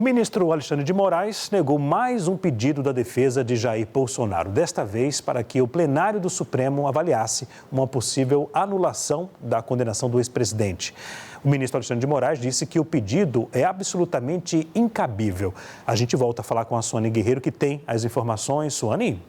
O ministro Alexandre de Moraes negou mais um pedido da defesa de Jair Bolsonaro, desta vez para que o plenário do Supremo avaliasse uma possível anulação da condenação do ex-presidente. O ministro Alexandre de Moraes disse que o pedido é absolutamente incabível. A gente volta a falar com a Suane Guerreiro, que tem as informações. Suane?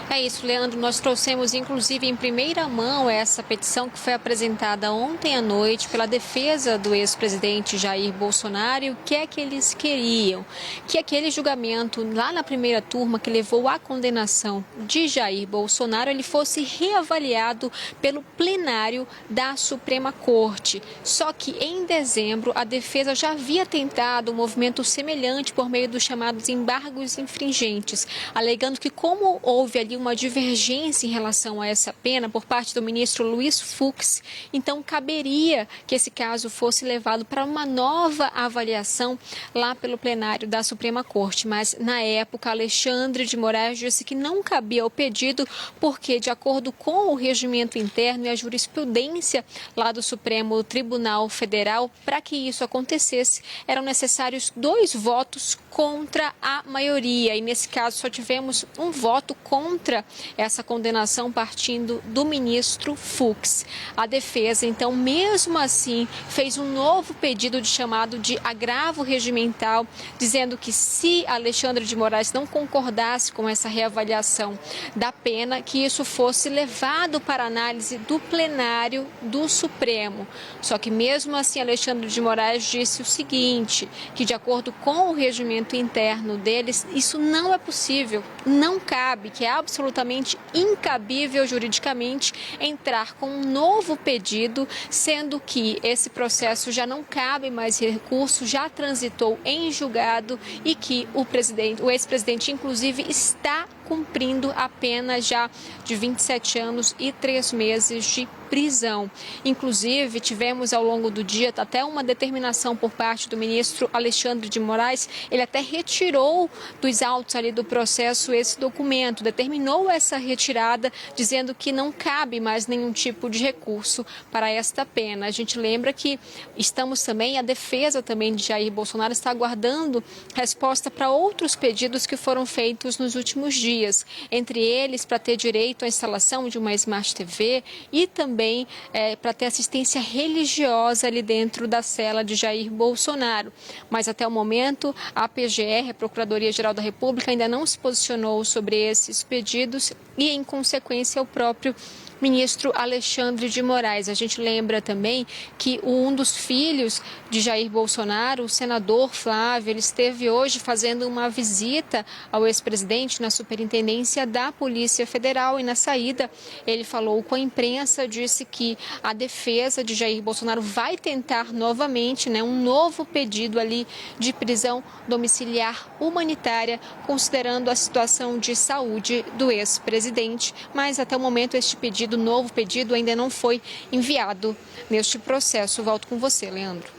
É isso, Leandro. Nós trouxemos, inclusive, em primeira mão essa petição que foi apresentada ontem à noite pela defesa do ex-presidente Jair Bolsonaro. E o que é que eles queriam? Que aquele julgamento lá na primeira turma que levou à condenação de Jair Bolsonaro, ele fosse reavaliado pelo plenário da Suprema Corte. Só que em dezembro a defesa já havia tentado um movimento semelhante por meio dos chamados embargos infringentes, alegando que como houve ali uma divergência em relação a essa pena por parte do ministro Luiz Fux, então caberia que esse caso fosse levado para uma nova avaliação lá pelo plenário da Suprema Corte. Mas, na época, Alexandre de Moraes disse que não cabia o pedido porque, de acordo com o regimento interno e a jurisprudência lá do Supremo Tribunal Federal, para que isso acontecesse, eram necessários 2 votos contra a maioria. E, nesse caso, só tivemos um voto contra essa condenação partindo do ministro Fux. A defesa, então, mesmo assim, fez um novo pedido de chamado de agravo regimental, dizendo que se Alexandre de Moraes não concordasse com essa reavaliação da pena, que isso fosse levado para análise do plenário do Supremo. Só que mesmo assim, Alexandre de Moraes disse o seguinte, que de acordo com o regimento interno deles, isso não é possível, não cabe, que é absolutamente incabível juridicamente entrar com um novo pedido, sendo que esse processo já não cabe mais recurso, já transitou em julgado e que o ex-presidente, inclusive, está cumprindo a pena já de 27 anos e 3 meses de prisão. Inclusive, tivemos ao longo do dia até uma determinação por parte do ministro Alexandre de Moraes, ele até retirou dos autos ali do processo esse documento, determinou essa retirada, dizendo que não cabe mais nenhum tipo de recurso para esta pena. A gente lembra que estamos também, a defesa também de Jair Bolsonaro está aguardando resposta para outros pedidos que foram feitos nos últimos dias, entre eles para ter direito à instalação de uma Smart TV e também para ter assistência religiosa ali dentro da cela de Jair Bolsonaro. Mas até o momento, a PGR, a Procuradoria-Geral da República, ainda não se posicionou sobre esses pedidos e, em consequência, o próprio ministro Alexandre de Moraes. A gente lembra também que um dos filhos de Jair Bolsonaro, o senador Flávio, ele esteve hoje fazendo uma visita ao ex-presidente na Superintendência da Polícia Federal e na saída ele falou com a imprensa, disse que a defesa de Jair Bolsonaro vai tentar novamente, um novo pedido ali de prisão domiciliar humanitária, considerando a situação de saúde do ex-presidente, mas até o momento este novo pedido ainda não foi enviado neste processo. Volto com você, Leandro.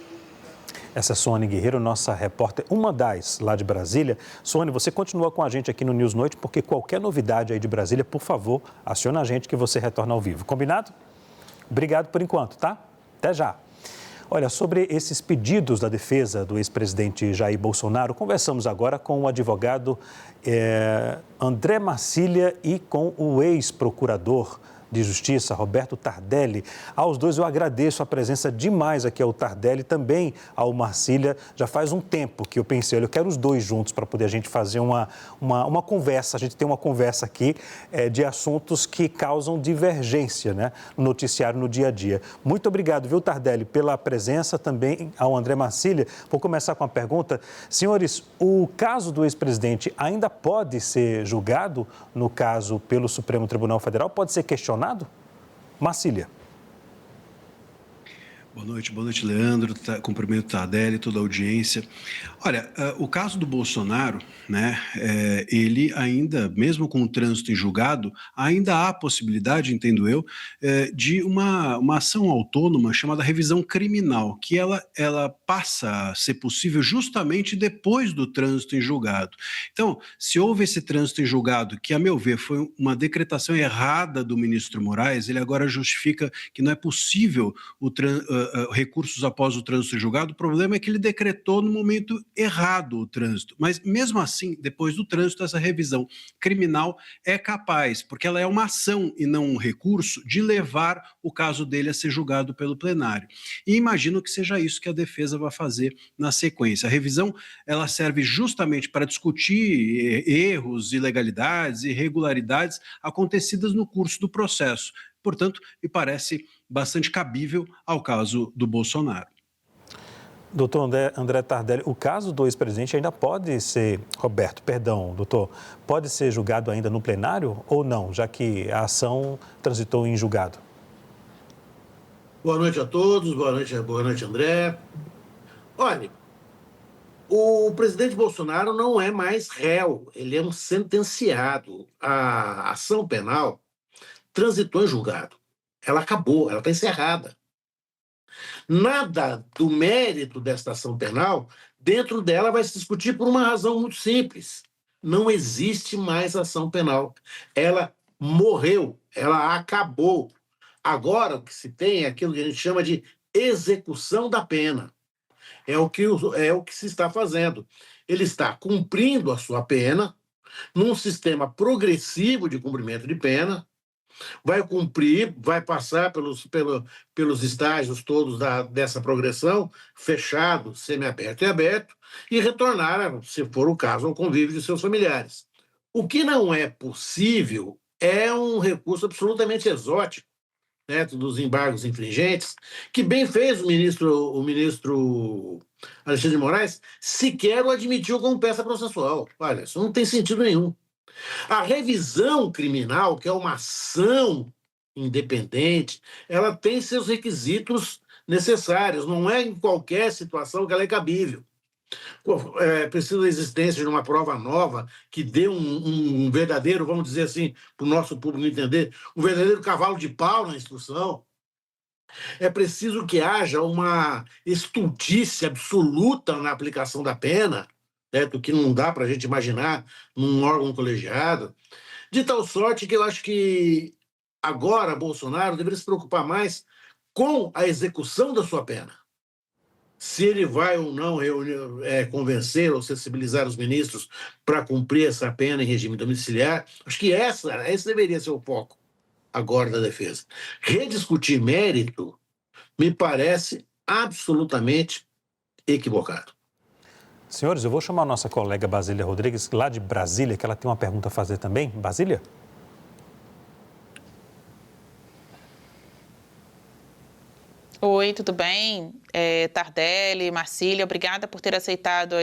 Essa é Suane Guerreiro, nossa repórter, uma das lá de Brasília. Suane, você continua com a gente aqui no News Noite, porque qualquer novidade aí de Brasília, por favor, aciona a gente que você retorna ao vivo. Combinado? Obrigado por enquanto, tá? Até já. Olha, sobre esses pedidos da defesa do ex-presidente Jair Bolsonaro, conversamos agora com o advogado André Marcília e com o ex-procurador de Justiça, Roberto Tardelli. Aos dois eu agradeço a presença demais aqui ao Tardelli, também ao Marcília. Já faz um tempo que eu pensei, olha, eu quero os dois juntos para poder a gente fazer uma conversa, a gente tem uma conversa aqui de assuntos que causam divergência, no noticiário, no dia a dia. Muito obrigado, viu, Tardelli, pela presença, também ao André Marcília. Vou começar com a pergunta. Senhores, o caso do ex-presidente ainda pode ser julgado, no caso, pelo Supremo Tribunal Federal? Pode ser questionado? Marcília. Boa noite, Leandro. Cumprimento o Tardelli e toda a audiência. Olha, o caso do Bolsonaro, ele ainda, mesmo com o trânsito em julgado, ainda há a possibilidade, entendo eu, de uma ação autônoma chamada revisão criminal, que ela passa a ser possível justamente depois do trânsito em julgado. Então, se houve esse trânsito em julgado, que, a meu ver, foi uma decretação errada do ministro Moraes, ele agora justifica que não é possível recursos após o trânsito em julgado, o problema é que ele decretou no momento errado o trânsito. Mas, mesmo assim, depois do trânsito, essa revisão criminal é capaz, porque ela é uma ação e não um recurso, de levar o caso dele a ser julgado pelo plenário. E imagino que seja isso que a defesa vai fazer na sequência. A revisão, ela serve justamente para discutir erros, ilegalidades, irregularidades acontecidas no curso do processo. Portanto, me parece bastante cabível ao caso do Bolsonaro. Doutor André Tardelli, o caso do ex-presidente ainda pode ser, doutor, pode ser julgado ainda no plenário ou não, já que a ação transitou em julgado? Boa noite a todos, boa noite, André. Olha, o presidente Bolsonaro não é mais réu, ele é um sentenciado. A ação penal transitou em julgado. Ela acabou, ela está encerrada. Nada do mérito desta ação penal, dentro dela vai se discutir por uma razão muito simples. Não existe mais ação penal. Ela morreu, ela acabou. Agora, o que se tem é aquilo que a gente chama de execução da pena. É o que se está fazendo. Ele está cumprindo a sua pena num sistema progressivo de cumprimento de pena, vai cumprir, vai passar pelos estágios todos dessa progressão, fechado, semiaberto e aberto, e retornar, se for o caso, ao convívio de seus familiares. O que não é possível é um recurso absolutamente exótico, né, dos embargos infringentes, que bem fez o ministro Alexandre de Moraes, sequer o admitiu como peça processual. Olha, isso não tem sentido nenhum. A revisão criminal, que é uma ação independente, ela tem seus requisitos necessários, não é em qualquer situação que ela é cabível. Precisa da existência de uma prova nova que dê um verdadeiro, vamos dizer assim, para o nosso público entender, um verdadeiro cavalo de pau na instrução. É preciso que haja uma estultícia absoluta na aplicação da pena, do que não dá para a gente imaginar num órgão colegiado, de tal sorte que eu acho que agora Bolsonaro deveria se preocupar mais com a execução da sessa pena. Se ele vai ou não convencer ou sensibilizar os ministros para cumprir essa pena em regime domiciliar, acho que esse deveria ser o foco agora da defesa. Rediscutir mérito me parece absolutamente equivocado. Senhores, eu vou chamar a nossa colega Basília Rodrigues, lá de Brasília, que ela tem uma pergunta a fazer também. Basília? Oi, tudo bem? Tardelli, Marcília, obrigada por terem aceitado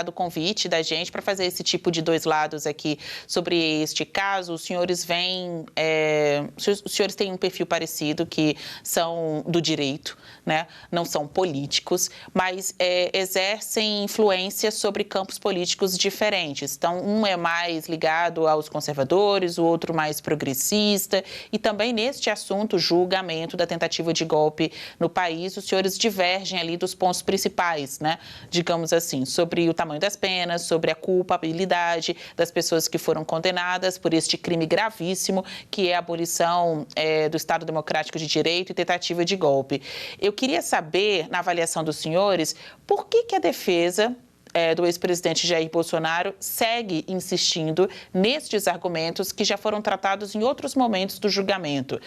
o convite da gente para fazer esse tipo de dois lados aqui sobre este caso. Os senhores têm um perfil parecido, que são do direito, né? Não são políticos, mas exercem influência sobre campos políticos diferentes. Então, um é mais ligado aos conservadores, o outro mais progressista, e também neste assunto, julgamento da tentativa de golpe no país, os senhores divergem ali dos pontos principais, né? Digamos assim, sobre o tamanho das penas, sobre a culpabilidade das pessoas que foram condenadas por este crime gravíssimo, que é a abolição do Estado Democrático de Direito e tentativa de golpe. Eu queria saber, na avaliação dos senhores, por que a defesa do ex-presidente Jair Bolsonaro segue insistindo nestes argumentos que já foram tratados em outros momentos do julgamento.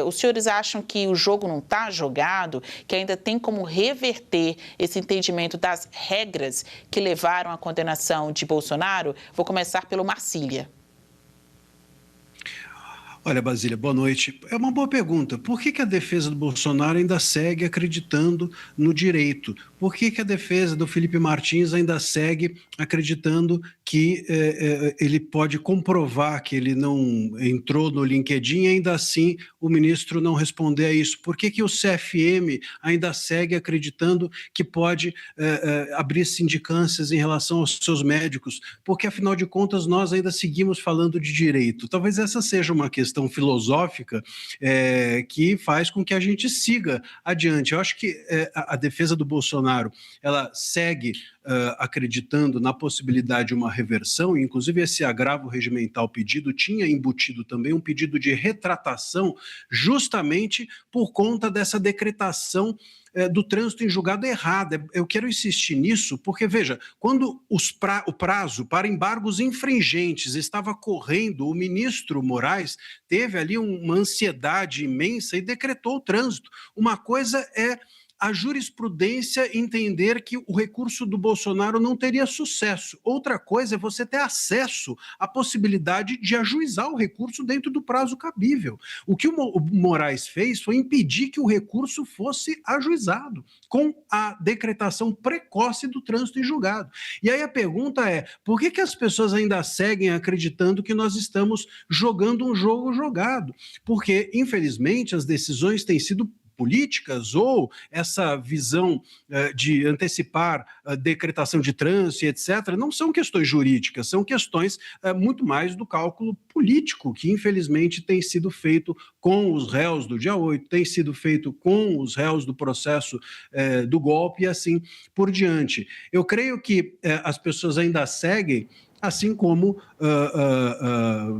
Os senhores acham que o jogo não está jogado, que ainda tem como reverter esse entendimento das regras que levaram à condenação de Bolsonaro? Vou começar pelo Marcília. Olha, Basília, boa noite. É uma boa pergunta. Por que a defesa do Bolsonaro ainda segue acreditando no direito? Por que a defesa do Felipe Martins ainda segue acreditando que ele pode comprovar que ele não entrou no LinkedIn e ainda assim o ministro não responder a isso? Por que o CFM ainda segue acreditando que pode abrir sindicâncias em relação aos seus médicos? Porque, afinal de contas, nós ainda seguimos falando de direito. Talvez essa seja uma questão filosófica que faz com que a gente siga adiante. Eu acho que a defesa do Bolsonaro, ela segue acreditando na possibilidade de uma reversão, inclusive esse agravo regimental pedido tinha embutido também um pedido de retratação, justamente por conta dessa decretação do trânsito em julgado errada. Eu quero insistir nisso porque, veja, quando o prazo para embargos infringentes estava correndo, o ministro Moraes teve ali uma ansiedade imensa e decretou o trânsito. Uma coisa é a jurisprudência entender que o recurso do Bolsonaro não teria sucesso. Outra coisa é você ter acesso à possibilidade de ajuizar o recurso dentro do prazo cabível. O que o Moraes fez foi impedir que o recurso fosse ajuizado, com a decretação precoce do trânsito em julgado. E aí a pergunta é, por que as pessoas ainda seguem acreditando que nós estamos jogando um jogo jogado? Porque, infelizmente, as decisões têm sido políticas ou essa visão de antecipar a decretação de trânsito, etc., não são questões jurídicas, são questões muito mais do cálculo político, que infelizmente tem sido feito com os réus do dia 8, tem sido feito com os réus do processo do golpe e assim por diante. Eu creio que as pessoas ainda seguem, assim como,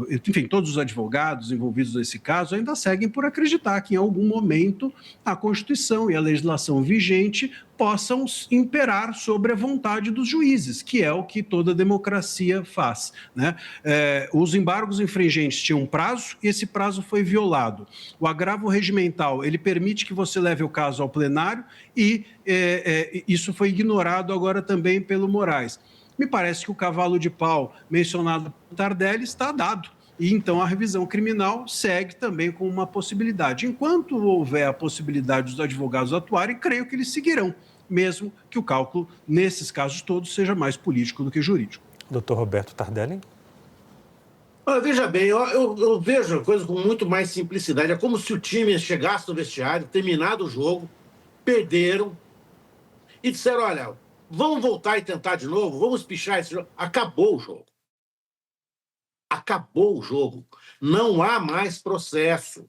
enfim, todos os advogados envolvidos nesse caso ainda seguem por acreditar que em algum momento a Constituição e a legislação vigente possam imperar sobre a vontade dos juízes, que é o que toda democracia faz, né? Os embargos infringentes tinham um prazo e esse prazo foi violado. O agravo regimental, ele permite que você leve o caso ao plenário e isso foi ignorado agora também pelo Moraes. Me parece que o cavalo de pau mencionado por Tardelli está dado. E então a revisão criminal segue também com uma possibilidade. Enquanto houver a possibilidade dos advogados atuarem, creio que eles seguirão, mesmo que o cálculo, nesses casos todos, seja mais político do que jurídico. Doutor Roberto Tardelli? Olha, veja bem, eu vejo a coisa com muito mais simplicidade. É como se o time chegasse no vestiário, terminado o jogo, perderam e disseram, olha, vamos voltar e tentar de novo, vamos pichar esse jogo. Acabou o jogo. Acabou o jogo. Não há mais processo.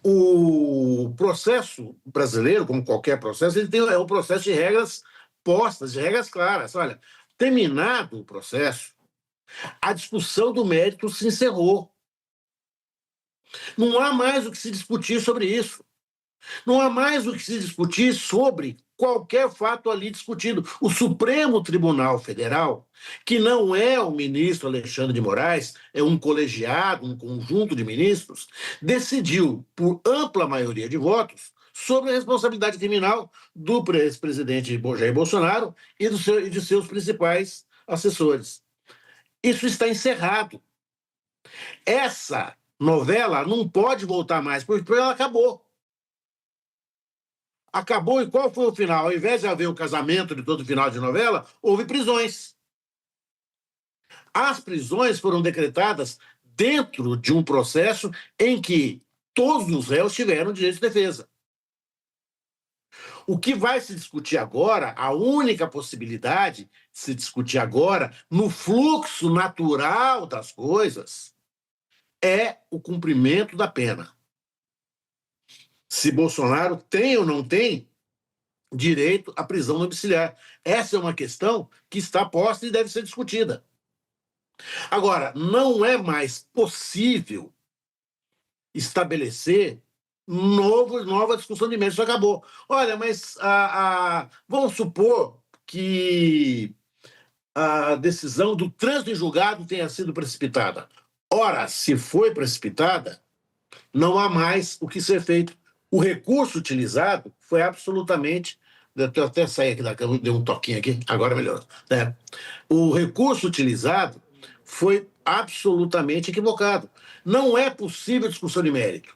O processo brasileiro, como qualquer processo, ele é um processo de regras postas, de regras claras. Olha, terminado o processo, a discussão do mérito se encerrou. Não há mais o que se discutir sobre isso. Não há mais o que se discutir sobre qualquer fato ali discutido. O Supremo Tribunal Federal, que não é o ministro Alexandre de Moraes, é um colegiado, um conjunto de ministros, decidiu, por ampla maioria de votos, sobre a responsabilidade criminal do ex-presidente Jair Bolsonaro e de seus principais assessores. Isso está encerrado. Essa novela não pode voltar mais, porque ela acabou. Acabou, e qual foi o final? Ao invés de haver o casamento de todo final de novela, houve prisões. As prisões foram decretadas dentro de um processo em que todos os réus tiveram direito de defesa. O que vai se discutir agora, a única possibilidade de se discutir agora, no fluxo natural das coisas, é o cumprimento da pena. Se Bolsonaro tem ou não tem direito à prisão domiciliar. Essa é uma questão que está posta e deve ser discutida. Agora, não é mais possível estabelecer nova discussão de méritos. Isso acabou. Olha, mas vamos supor que a decisão do trânsito em julgado tenha sido precipitada. Ora, se foi precipitada, não há mais o que ser feito. O recurso utilizado foi absolutamente... Eu até saí aqui da cama, dei um toquinho aqui, agora melhor. Né? O recurso utilizado foi absolutamente equivocado. Não é possível discussão de mérito.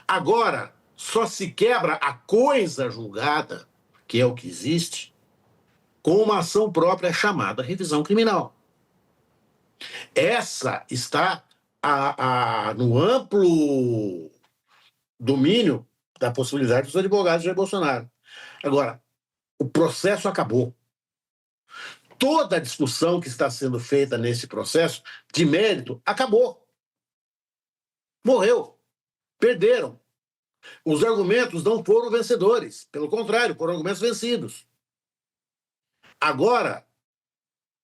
Agora, só se quebra a coisa julgada, que é o que existe, com uma ação própria chamada revisão criminal. Essa está no amplo domínio da possibilidade dos advogados de Jair Bolsonaro. Agora, o processo acabou. Toda a discussão que está sendo feita nesse processo de mérito acabou. Morreu. Perderam. Os argumentos não foram vencedores. Pelo contrário, foram argumentos vencidos. Agora,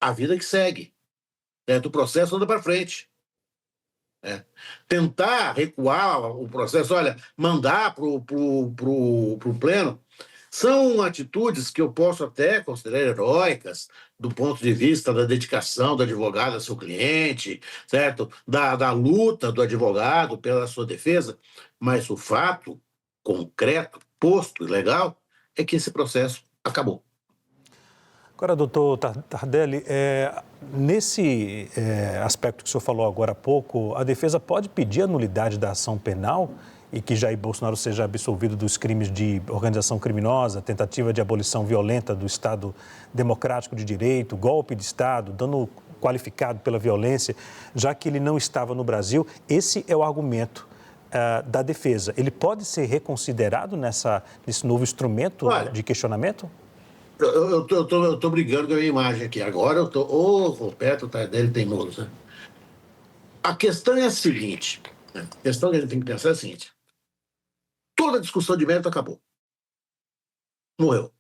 a vida que segue. O processo anda para frente. Tentar recuar o processo, olha, mandar para o pleno, são atitudes que eu posso até considerar heróicas do ponto de vista da dedicação do advogado ao seu cliente, certo? Da luta do advogado pela sua defesa, mas o fato concreto, posto e legal, é que esse processo acabou. Agora, doutor Tardelli, nesse aspecto que o senhor falou agora há pouco, a defesa pode pedir a nulidade da ação penal e que Jair Bolsonaro seja absolvido dos crimes de organização criminosa, tentativa de abolição violenta do Estado Democrático de Direito, golpe de Estado, dano qualificado pela violência, já que ele não estava no Brasil. Esse é o argumento da defesa. Ele pode ser reconsiderado nesse novo instrumento de questionamento? Eu tô brigando com a minha imagem aqui. Agora eu tô... Roberto Tardelli teimoso, né? A questão é a seguinte. A questão que a gente tem que pensar é a seguinte. Toda a discussão de mérito acabou. Morreu.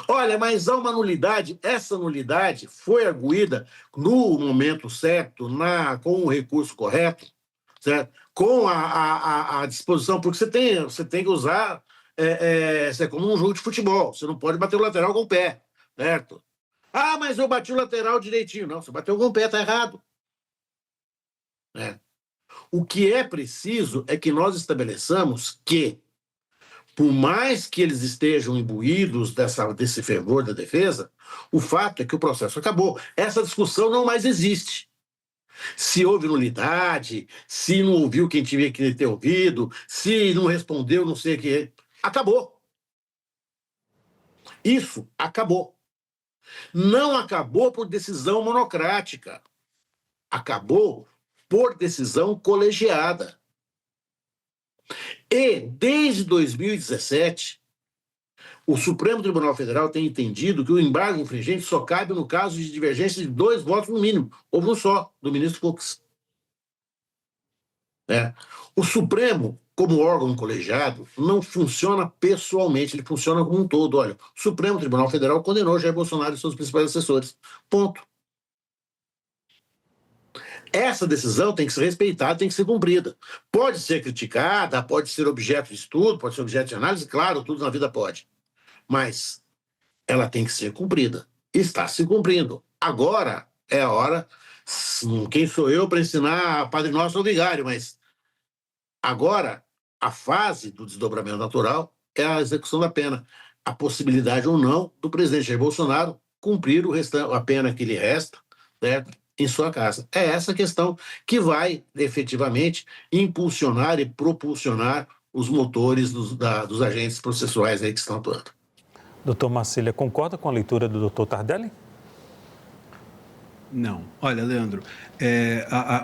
Olha, mas há uma nulidade. Essa nulidade foi arguída no momento certo, com o recurso correto, certo? Com a disposição, porque você tem que usar... Isso é como um jogo de futebol. Você não pode bater o lateral com o pé, certo? Ah, mas eu bati o lateral direitinho. Não, você bateu com o pé, está errado. O que é preciso é que nós estabeleçamos que, por mais que eles estejam imbuídos desse fervor da defesa, o fato é que o processo acabou. Essa discussão não mais existe. Se houve nulidade, se não ouviu quem tinha que ter ouvido, se não respondeu, não sei o que... Acabou. Isso acabou. Não acabou por decisão monocrática. Acabou por decisão colegiada. E, desde 2017, o Supremo Tribunal Federal tem entendido que o embargo infringente só cabe no caso de divergência de 2 votos no mínimo. Houve um só, do ministro Fux. O Supremo, como órgão colegiado, não funciona pessoalmente, ele funciona como um todo. Olha, o Supremo Tribunal Federal condenou Jair Bolsonaro e seus principais assessores. Ponto. Essa decisão tem que ser respeitada, tem que ser cumprida. Pode ser criticada, pode ser objeto de estudo, pode ser objeto de análise, claro, tudo na vida pode. Mas ela tem que ser cumprida. Está se cumprindo. Agora é a hora... Quem sou eu para ensinar Padre Nosso ao vigário, mas agora a fase do desdobramento natural é a execução da pena. A possibilidade ou não do presidente Jair Bolsonaro cumprir a pena que lhe resta, certo? Em sua casa. É essa questão que vai efetivamente impulsionar e propulsionar os motores dos agentes processuais aí que estão atuando. Doutor Marcília, concorda com a leitura do doutor Tardelli? Não. Olha, Leandro,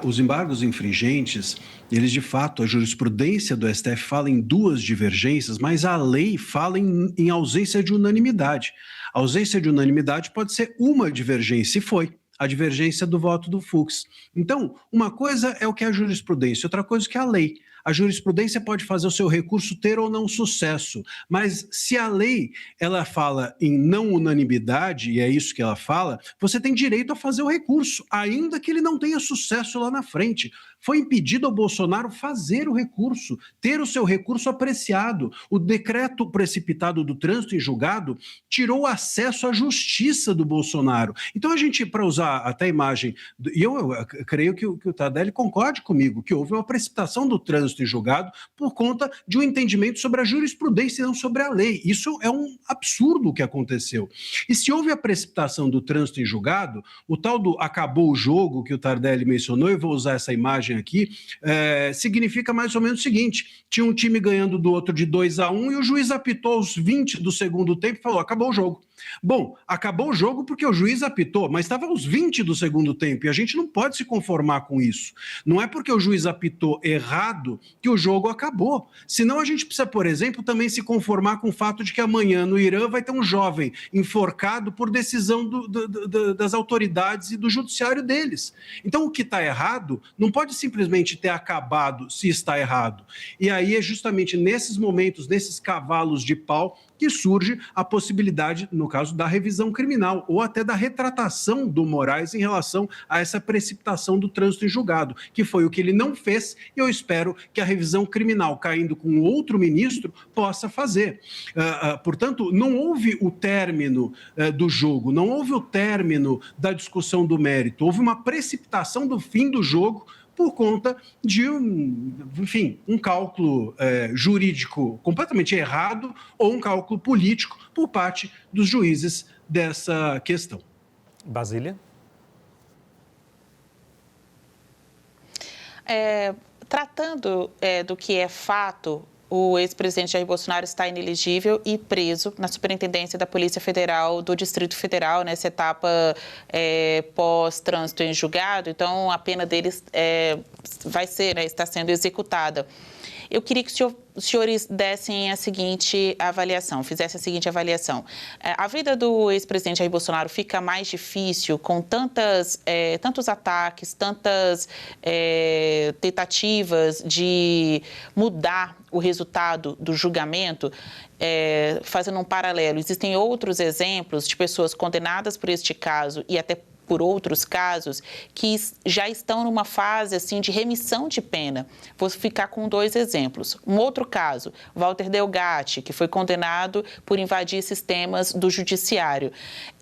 os embargos infringentes, eles de fato, a jurisprudência do STF fala em 2 divergências, mas a lei fala em ausência de unanimidade. A ausência de unanimidade pode ser uma divergência, e foi a divergência do voto do Fux. Então, uma coisa é o que é a jurisprudência, outra coisa é o que é a lei. A jurisprudência pode fazer o seu recurso ter ou não sucesso, mas se a lei ela fala em não unanimidade, e é isso que ela fala, você tem direito a fazer o recurso, ainda que ele não tenha sucesso lá na frente. Foi impedido ao Bolsonaro fazer o recurso, ter o seu recurso apreciado. O decreto precipitado do trânsito em julgado tirou o acesso à justiça do Bolsonaro. Então a gente, para usar até a imagem, e eu creio que o Tardelli concorde comigo, que houve uma precipitação do trânsito em julgado por conta de um entendimento sobre a jurisprudência e não sobre a lei. Isso é um absurdo o que aconteceu. E se houve a precipitação do trânsito em julgado, o tal do acabou o jogo que o Tardelli mencionou, eu vou usar essa imagem aqui, significa mais ou menos o seguinte: tinha um time ganhando do outro de 2-1 e o juiz apitou aos 20 do segundo tempo e falou, acabou o jogo. Bom, acabou o jogo porque o juiz apitou, mas estava aos 20 do segundo tempo e a gente não pode se conformar com isso. Não é porque o juiz apitou errado que o jogo acabou. Senão a gente precisa, por exemplo, também se conformar com o fato de que amanhã no Irã vai ter um jovem enforcado por decisão das autoridades e do judiciário deles. Então o que está errado não pode simplesmente ter acabado se está errado. E aí é justamente nesses momentos, nesses cavalos de pau, que surge a possibilidade, no caso da revisão criminal ou até da retratação do Moraes em relação a essa precipitação do trânsito em julgado, que foi o que ele não fez, e eu espero que a revisão criminal, caindo com outro ministro, possa fazer. Portanto, não houve o término do jogo, não houve o término da discussão do mérito, houve uma precipitação do fim do jogo por conta de um cálculo jurídico completamente errado ou um cálculo político por parte dos juízes dessa questão. Basília? Tratando do que é fato, o ex-presidente Jair Bolsonaro está inelegível e preso na Superintendência da Polícia Federal do Distrito Federal, nessa etapa pós-trânsito em julgado. Então, a pena deles está sendo executada. Eu queria que os senhores dessem a seguinte avaliação, fizessem a seguinte avaliação. A vida do ex-presidente Jair Bolsonaro fica mais difícil com tantos ataques, tantas tentativas de mudar o resultado do julgamento, fazendo um paralelo. Existem outros exemplos de pessoas condenadas por este caso e até por outros casos que já estão numa fase assim de remissão de pena. Vou ficar com 2 exemplos. Um outro caso, Walter Delgatti, que foi condenado por invadir sistemas do judiciário.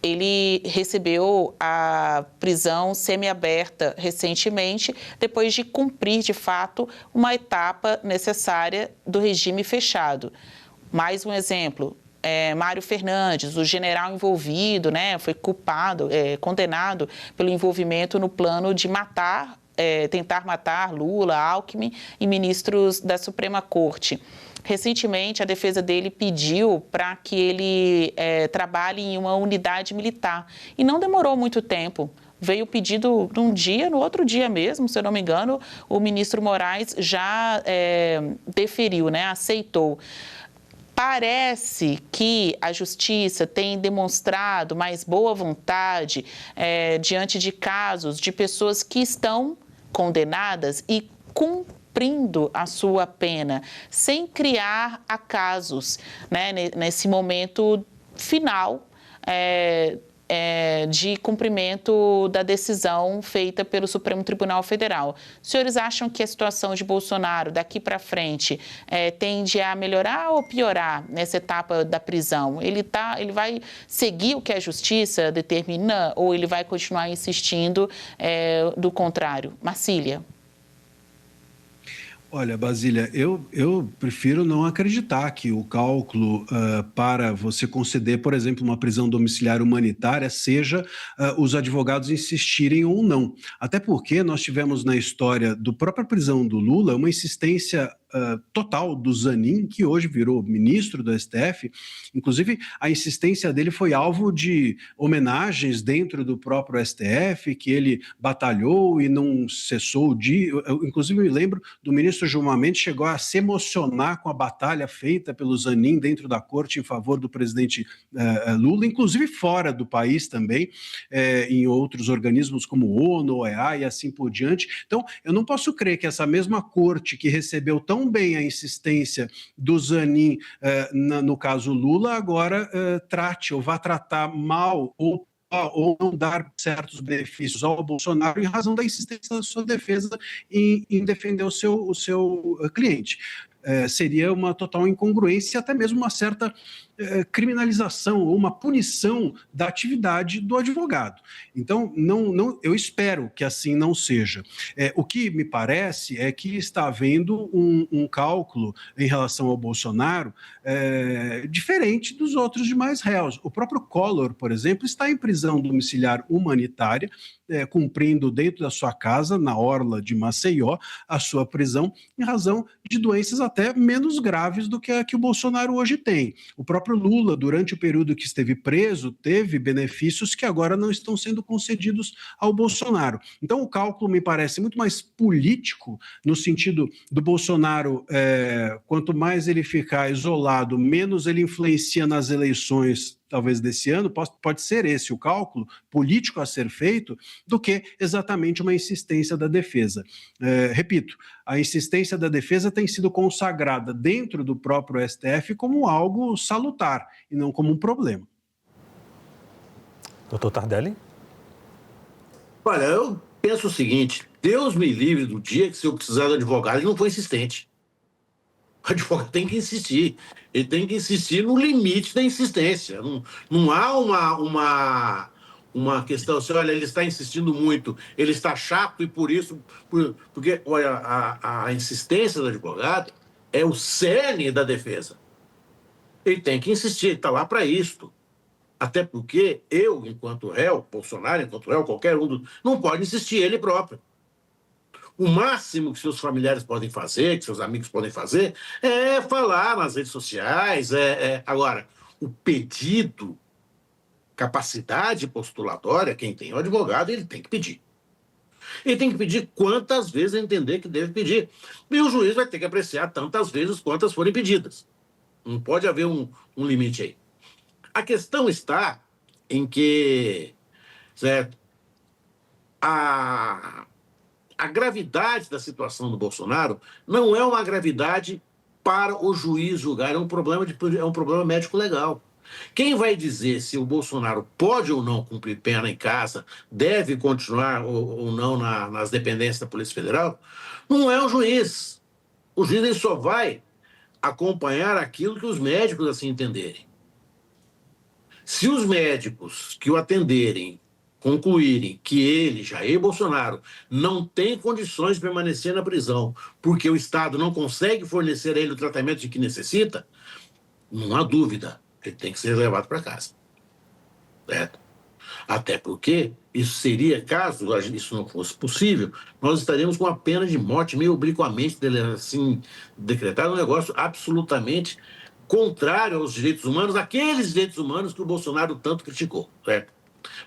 Ele recebeu a prisão semiaberta recentemente, depois de cumprir, de fato, uma etapa necessária do regime fechado. Mais um exemplo. Mário Fernandes, o general envolvido, foi condenado pelo envolvimento no plano de tentar matar Lula, Alckmin e ministros da Suprema Corte. Recentemente, a defesa dele pediu para que ele trabalhe em uma unidade militar e não demorou muito tempo. Veio o pedido de um dia, no outro dia mesmo, se eu não me engano, o ministro Moraes já deferiu, aceitou. Parece que a Justiça tem demonstrado mais boa vontade diante de casos de pessoas que estão condenadas e cumprindo a sua pena, sem criar acasos, nesse momento final de cumprimento da decisão feita pelo Supremo Tribunal Federal. Os senhores acham que a situação de Bolsonaro daqui para frente tende a melhorar ou piorar nessa etapa da prisão? Ele vai seguir o que a Justiça determina ou ele vai continuar insistindo do contrário? Marcília. Olha, Basília, eu prefiro não acreditar que o cálculo para você conceder, por exemplo, uma prisão domiciliar humanitária seja os advogados insistirem ou não. Até porque nós tivemos na história da própria prisão do Lula uma insistência total do Zanin, que hoje virou ministro do STF. Inclusive, a insistência dele foi alvo de homenagens dentro do próprio STF, que ele batalhou e não cessou de... Eu, inclusive, me lembro do ministro Gilmar Mendes chegou a se emocionar com a batalha feita pelo Zanin dentro da corte em favor do presidente Lula, inclusive fora do país também, em outros organismos como ONU, OEA e assim por diante. Então, eu não posso crer que essa mesma corte que recebeu tão bem a insistência do Zanin no caso Lula, agora trate ou vá tratar mal ou não dar certos benefícios ao Bolsonaro em razão da insistência da sua defesa em defender o seu cliente. Seria uma total incongruência e até mesmo uma certa criminalização ou uma punição da atividade do advogado. Então, eu espero que assim não seja. O que me parece é que está havendo um cálculo em relação ao Bolsonaro diferente dos outros demais réus. O próprio Collor, por exemplo, está em prisão domiciliar humanitária, cumprindo dentro da sua casa, na orla de Maceió, a sua prisão em razão de doenças até menos graves do que a que o Bolsonaro hoje tem. O próprio Lula, durante o período que esteve preso, teve benefícios que agora não estão sendo concedidos ao Bolsonaro. Então, o cálculo me parece muito mais político, no sentido do Bolsonaro, quanto mais ele ficar isolado, menos ele influencia nas eleições, talvez desse ano, pode ser esse o cálculo político a ser feito, do que exatamente uma insistência da defesa. Repito, a insistência da defesa tem sido consagrada dentro do próprio STF como algo salutar e não como um problema. Doutor Tardelli? Olha, eu penso o seguinte, Deus me livre do dia que se eu precisar do advogado, ele não for insistente. O advogado tem que insistir. Ele tem que insistir no limite da insistência. Não há uma questão assim, olha, ele está insistindo muito, ele está chato e por isso... Porque, olha, a insistência do advogado é o cerne da defesa. Ele tem que insistir, ele está lá para isto. Até porque eu, enquanto réu, Bolsonaro, enquanto réu, qualquer um, não pode insistir ele próprio. O máximo que seus familiares podem fazer, que seus amigos podem fazer, é falar nas redes sociais. Agora, o pedido, capacidade postulatória, quem tem o advogado, ele tem que pedir. Ele tem que pedir quantas vezes entender que deve pedir. E o juiz vai ter que apreciar tantas vezes quantas forem pedidas. Não pode haver um limite aí. A questão está em que, certo, a gravidade da situação do Bolsonaro não é uma gravidade para o juiz julgar, é um problema médico-legal. Quem vai dizer se o Bolsonaro pode ou não cumprir pena em casa, deve continuar ou não nas dependências da Polícia Federal, não é o juiz. O juiz ele só vai acompanhar aquilo que os médicos assim entenderem. Se os médicos que o atenderem concluírem que ele, Jair Bolsonaro, não tem condições de permanecer na prisão porque o Estado não consegue fornecer a ele o tratamento de que necessita, não há dúvida, ele tem que ser levado para casa. Certo? Até porque isso seria, caso isso não fosse possível, nós estaríamos com a pena de morte meio obliquamente assim, decretado, um negócio absolutamente contrário aos direitos humanos, aqueles direitos humanos que o Bolsonaro tanto criticou, certo?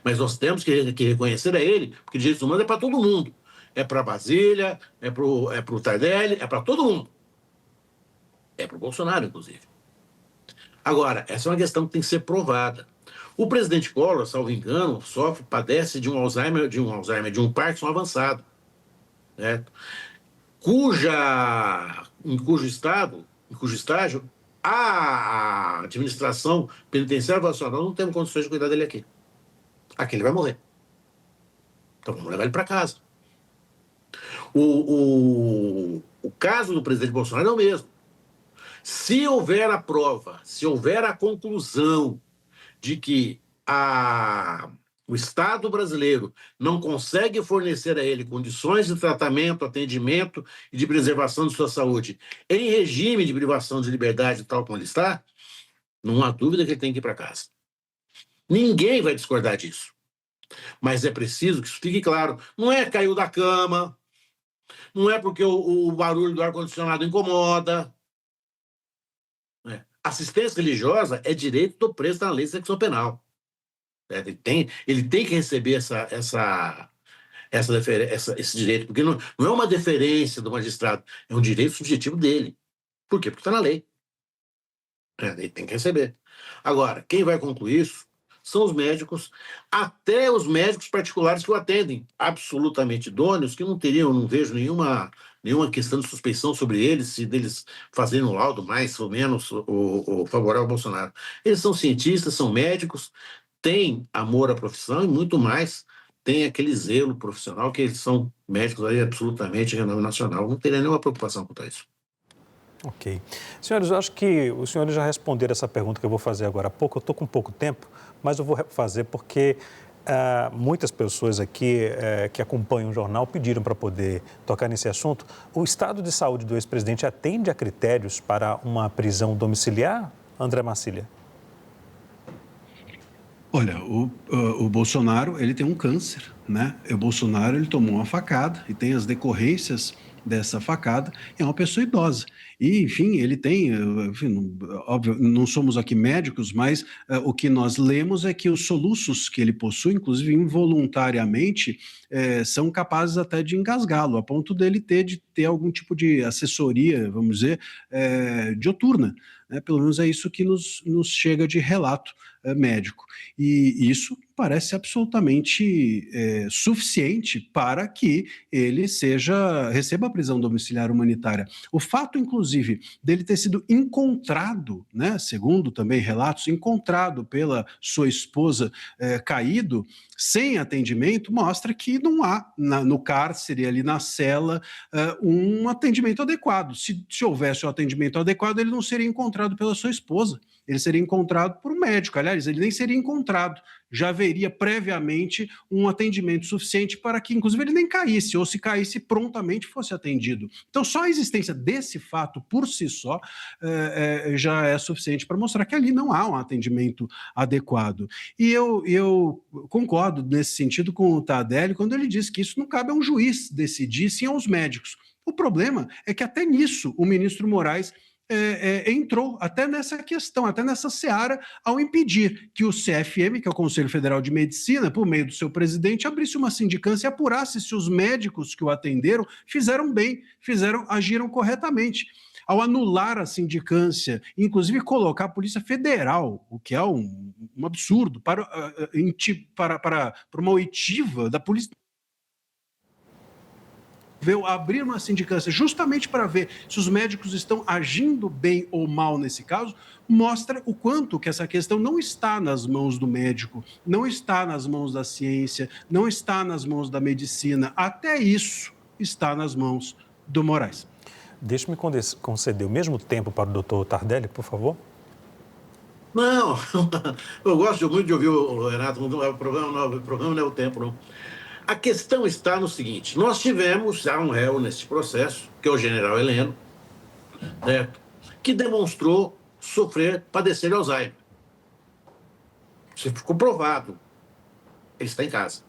Mas nós temos que reconhecer a ele, porque direitos humanos é para todo mundo. É para Brasília, é para o Tardelli, é para todo mundo. É para o Bolsonaro, inclusive. Agora, essa é uma questão que tem que ser provada. O presidente Collor, salvo engano, padece de um Parkinson avançado, certo? Em cujo estágio, a administração penitenciária falou assim, nós não temos condições de cuidar dele aqui. Aqui ele vai morrer. Então vamos levar ele para casa. O caso do presidente Bolsonaro é o mesmo. Se houver a prova, se houver a conclusão de que o Estado brasileiro não consegue fornecer a ele condições de tratamento, atendimento e de preservação de sua saúde em regime de privação de liberdade tal como ele está, não há dúvida que ele tem que ir para casa. Ninguém vai discordar disso. Mas é preciso que isso fique claro. Não é caiu da cama, não é porque o barulho do ar-condicionado incomoda. Assistência religiosa é direito do preso na lei de execução penal. Ele tem que receber esse direito, porque não é uma deferência do magistrado, é um direito subjetivo dele. Por quê? Porque está na lei. Ele tem que receber. Agora, quem vai concluir isso são os médicos, até os médicos particulares que o atendem, absolutamente idôneos, que não vejo nenhuma questão de suspeição sobre eles, se deles fazerem um laudo mais ou menos ou favorável ao Bolsonaro. Eles são cientistas, são médicos, têm amor à profissão e muito mais, têm aquele zelo profissional, que eles são médicos aí absolutamente de renome nacional. Não teria nenhuma preocupação quanto a isso. Ok. Senhores, eu acho que os senhores já responderam essa pergunta que eu vou fazer agora há pouco. Eu estou com pouco tempo, mas eu vou fazer porque muitas pessoas aqui que acompanham o jornal pediram para poder tocar nesse assunto. O estado de saúde do ex-presidente atende a critérios para uma prisão domiciliar, André Marcília? Olha, o Bolsonaro, ele tem um câncer, né? O Bolsonaro, ele tomou uma facada e tem as decorrências dessa facada, é uma pessoa idosa. E, enfim, ele tem, enfim, óbvio, não somos aqui médicos, mas o que nós lemos é que os soluços que ele possui, inclusive involuntariamente, são capazes até de engasgá-lo, a ponto dele de ter algum tipo de assessoria, vamos dizer, dioturna. Pelo menos é isso que nos chega de relato médico. E isso parece absolutamente suficiente para que ele receba a prisão domiciliar humanitária. O fato, inclusive, dele ter sido encontrado, né, segundo também relatos, encontrado pela sua esposa caído, sem atendimento, mostra que não há no cárcere, ali na cela, um atendimento adequado. Se houvesse um atendimento adequado, ele não seria encontrado pela sua esposa, ele seria encontrado por um médico. Aliás, ele nem seria encontrado, já haveria previamente um atendimento suficiente para que, inclusive, ele nem caísse, ou se caísse, prontamente fosse atendido. Então, só a existência desse fato, por si só, já é suficiente para mostrar que ali não há um atendimento adequado. E eu concordo nesse sentido com o Tardelli, quando ele diz que isso não cabe a um juiz decidir, sim aos médicos. O problema é que até nisso o ministro Moraes entrou até nessa questão, até nessa seara, ao impedir que o CFM, que é o Conselho Federal de Medicina, por meio do seu presidente, abrisse uma sindicância e apurasse se os médicos que o atenderam fizeram bem, agiram corretamente. Ao anular a sindicância, inclusive colocar a Polícia Federal, o que é um absurdo, para uma oitiva da Polícia, veio abrir uma sindicância justamente para ver se os médicos estão agindo bem ou mal nesse caso, mostra o quanto que essa questão não está nas mãos do médico, não está nas mãos da ciência, não está nas mãos da medicina. Até isso está nas mãos do Moraes. Deixe-me conceder o mesmo tempo para o doutor Tardelli, por favor. Não, eu gosto muito de ouvir o Renato, o programa não é o tempo, não. A questão está no seguinte: nós tivemos já um réu nesse processo, que é o general Heleno, certo? Que demonstrou padecer de Alzheimer. Isso ficou provado. Ele está em casa.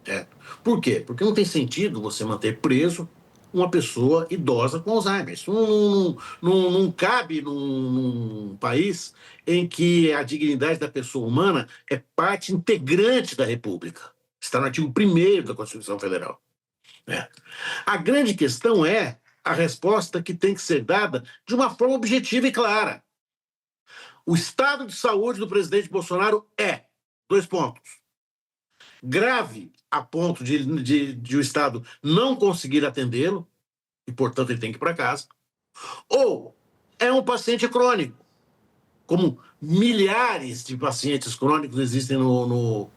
Certo? Por quê? Porque não tem sentido você manter preso uma pessoa idosa com Alzheimer. Isso não cabe num país em que a dignidade da pessoa humana é parte integrante da República. Está no artigo 1º da Constituição Federal. A grande questão é a resposta que tem que ser dada de uma forma objetiva e clara. O estado de saúde do presidente Bolsonaro é, 2 pontos, grave a ponto de o Estado não conseguir atendê-lo, e, portanto, ele tem que ir para casa, ou é um paciente crônico, como milhares de pacientes crônicos existem no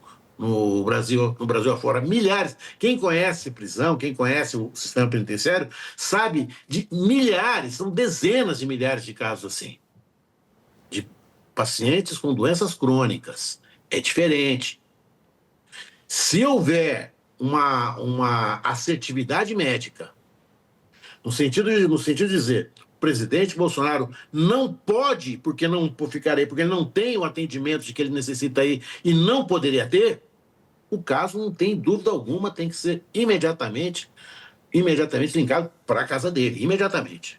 Brasil afora, milhares. Quem conhece prisão, quem conhece o sistema penitenciário, sabe de milhares, são dezenas de milhares de casos assim, de pacientes com doenças crônicas. É diferente. Se houver uma assertividade médica, no sentido de dizer, o presidente Bolsonaro não pode, porque ele não tem o atendimento de que ele necessita aí e não poderia ter, o caso, não tem dúvida alguma, tem que ser imediatamente linkado para a casa dele, imediatamente.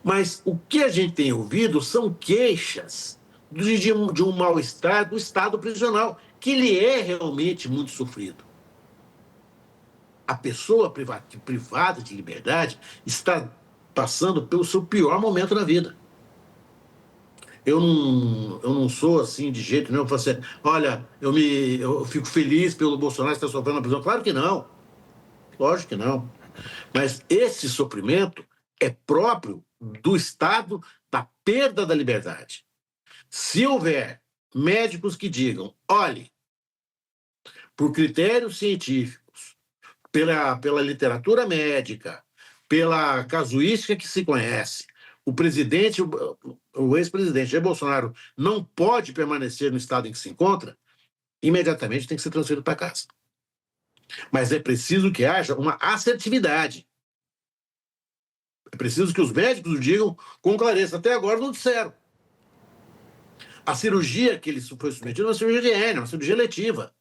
Mas o que a gente tem ouvido são queixas de um mal-estar do Estado prisional, que ele é realmente muito sofrido. A pessoa privada de liberdade está passando pelo seu pior momento na vida. Eu não sou assim de jeito nenhum, eu falo assim, olha, eu fico feliz pelo Bolsonaro estar sofrendo na prisão. Claro que não. Lógico que não. Mas esse sofrimento é próprio do estado da perda da liberdade. Se houver médicos que digam, olhe, por critérios científicos, pela literatura médica, pela casuística que se conhece, o ex-presidente Jair Bolsonaro não pode permanecer no estado em que se encontra, imediatamente tem que ser transferido para casa. Mas é preciso que haja uma assertividade. É preciso que os médicos o digam com clareza. Até agora não disseram. A cirurgia que ele foi submetido é uma cirurgia de hérnia, uma cirurgia letiva.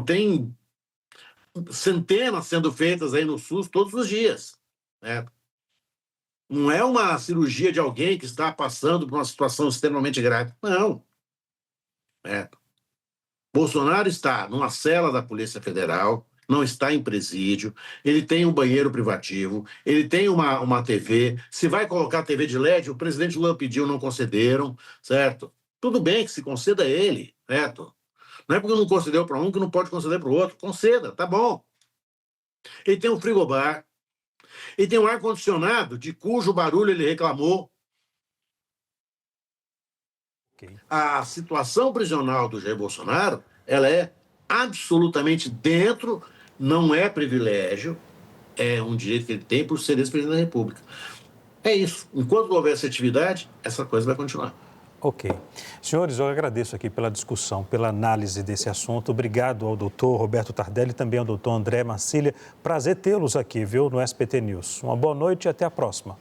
Tem centenas sendo feitas aí no SUS todos os dias. Não é uma cirurgia de alguém que está passando por uma situação extremamente grave. Não. Bolsonaro está numa cela da Polícia Federal, não está em presídio, ele tem um banheiro privativo, ele tem uma TV. Se vai colocar TV de LED, o presidente Lula pediu, não concederam, certo? Tudo bem que se conceda a ele, Neto. Não é porque não concedeu para um que não pode conceder para o outro. Conceda, tá bom. Ele tem um frigobar, ele tem um ar-condicionado de cujo barulho ele reclamou. Ok. A situação prisional do Jair Bolsonaro, ela é absolutamente dentro, não é privilégio, é um direito que ele tem por ser ex-presidente da República. É isso. Enquanto houver essa atividade, essa coisa vai continuar. Ok. Senhores, eu agradeço aqui pela discussão, pela análise desse assunto. Obrigado ao doutor Roberto Tardelli e também ao doutor André Marcília. Prazer tê-los aqui, viu, no SBT News. Uma boa noite e até a próxima.